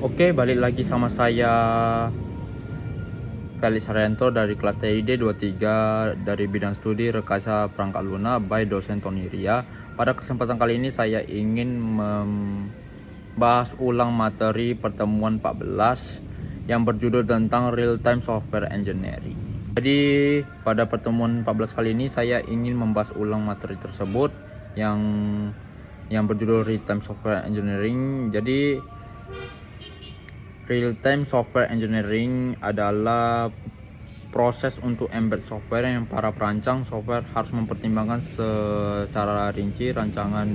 Oke, balik lagi sama saya Felix Haryanto dari kelas TID 23 dari bidang studi Rekayasa Perangkat Lunak by dosen Tony Ria. Pada kesempatan kali ini saya ingin membahas ulang materi pertemuan 14 yang berjudul tentang Real Time Software Engineering. Jadi pada pertemuan 14 kali ini saya ingin membahas ulang materi tersebut yang berjudul Real Time Software Engineering. Jadi Real-time software engineering adalah proses untuk embed software yang para perancang software harus mempertimbangkan secara rinci rancangan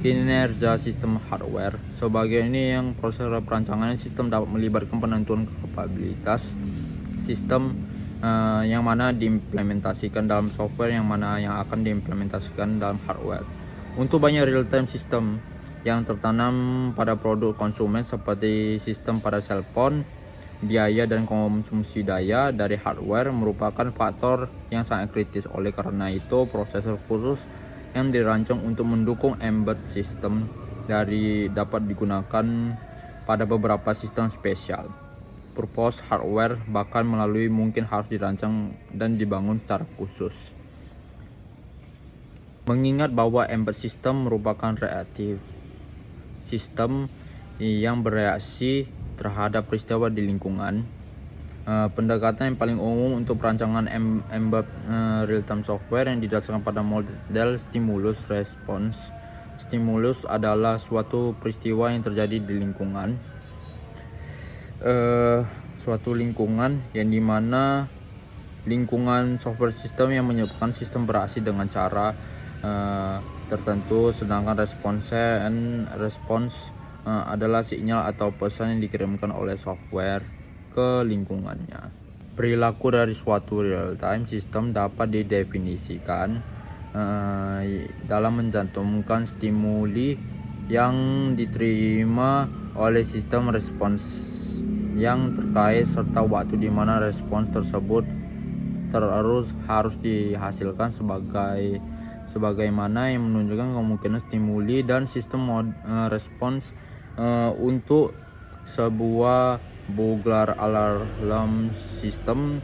kinerja sistem hardware. Sebagai ini yang proses perancangan sistem dapat melibatkan penentuan kapabilitas sistem yang mana diimplementasikan dalam software, yang mana yang akan diimplementasikan dalam hardware. Untuk banyak real-time system yang tertanam pada produk konsumen seperti sistem pada cellphone, biaya dan konsumsi daya dari hardware merupakan faktor yang sangat kritis. Oleh karena itu, prosesor khusus yang dirancang untuk mendukung embedded system dapat digunakan pada beberapa sistem spesial purpose hardware, bahkan melalui mungkin harus dirancang dan dibangun secara khusus. Mengingat bahwa embedded system merupakan reaktif sistem yang bereaksi terhadap peristiwa di lingkungan. Pendekatan yang paling umum untuk perancangan embedded real-time software yang didasarkan pada model stimulus response. Stimulus adalah suatu peristiwa yang terjadi di lingkungan, suatu lingkungan yang dimana lingkungan software system yang menyebabkan sistem bereaksi dengan cara tertentu, sedangkan respons adalah sinyal atau pesan yang dikirimkan oleh software ke lingkungannya. Perilaku dari suatu real-time system dapat didefinisikan dalam mencantumkan stimuli yang diterima oleh sistem respons yang terkait serta waktu di mana respons tersebut harus dihasilkan sebagaimana yang menunjukkan kemungkinan stimuli dan sistem respons untuk sebuah burglar alarm system.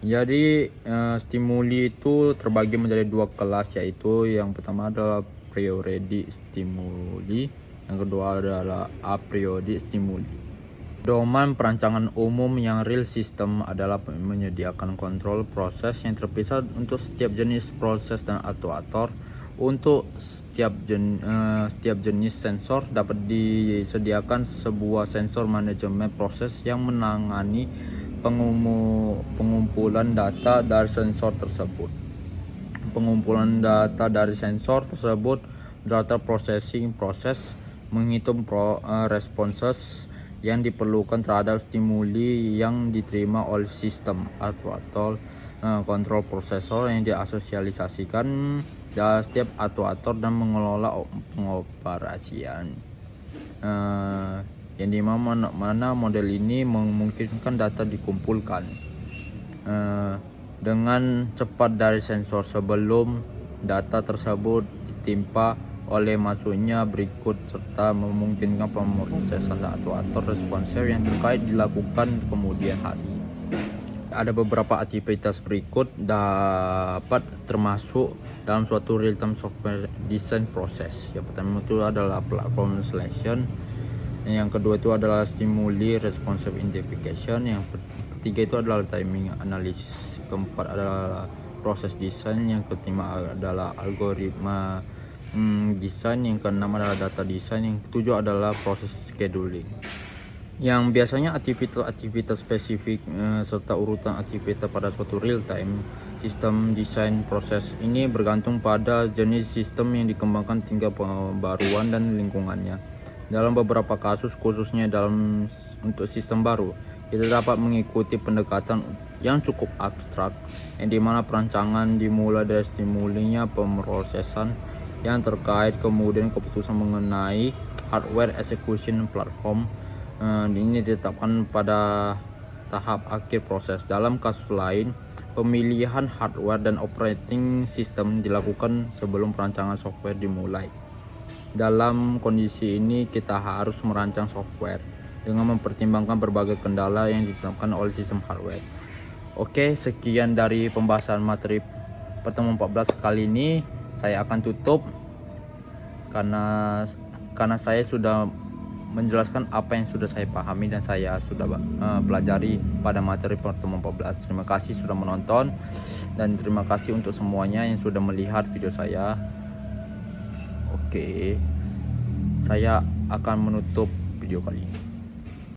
Jadi stimuli itu terbagi menjadi dua kelas, yaitu yang pertama adalah priori stimuli, yang kedua adalah a priori stimuli. Domain perancangan umum yang real system adalah menyediakan kontrol proses yang terpisah untuk setiap jenis proses dan aktuator. Untuk setiap jenis sensor dapat disediakan sebuah sensor manajemen proses yang menangani pengumpulan data dari sensor tersebut. Pengumpulan data dari sensor tersebut, data processing proses, menghitung responses yang diperlukan terhadap stimuli yang diterima oleh sistem aktuator, kontrol prosesor yang diasosialisasikan dari setiap aktuator dan mengelola pengoperasian. Yang dimana model ini memungkinkan data dikumpulkan dengan cepat dari sensor sebelum data tersebut ditimpa oleh masuknya berikut, serta memungkinkan pemrosesan aktuator responsif yang terkait dilakukan kemudian hari. Ada beberapa aktivitas berikut dapat termasuk dalam suatu real-time software design proses. Yang pertama itu adalah platform selection, yang kedua itu adalah stimuli responsive identification, yang ketiga itu adalah timing analysis, keempat adalah proses design, yang kelima adalah algoritma desain, yang keenam adalah data design, yang ketujuh adalah proses scheduling. Yang biasanya aktivitas spesifik serta urutan aktivitas pada suatu real-time sistem desain proses ini bergantung pada jenis sistem yang dikembangkan, tingkat pembaruan dan lingkungannya. Dalam beberapa kasus, khususnya untuk sistem baru, kita dapat mengikuti pendekatan yang cukup abstrak, yang dimana perancangan dimulai dari stimulinya pemrosesan yang terkait, kemudian keputusan mengenai hardware execution platform ini ditetapkan pada tahap akhir proses. Dalam kasus lain, pemilihan hardware dan operating system dilakukan sebelum perancangan software dimulai. Dalam kondisi ini kita harus merancang software dengan mempertimbangkan berbagai kendala yang disebabkan oleh sistem hardware. Oke, sekian dari pembahasan materi pertemuan 14 kali ini. Saya akan tutup karena saya sudah menjelaskan apa yang sudah saya pahami dan saya sudah pelajari pada materi pertemuan 14. Terima kasih sudah menonton dan terima kasih untuk semuanya yang sudah melihat video saya. Oke, saya akan menutup video kali ini.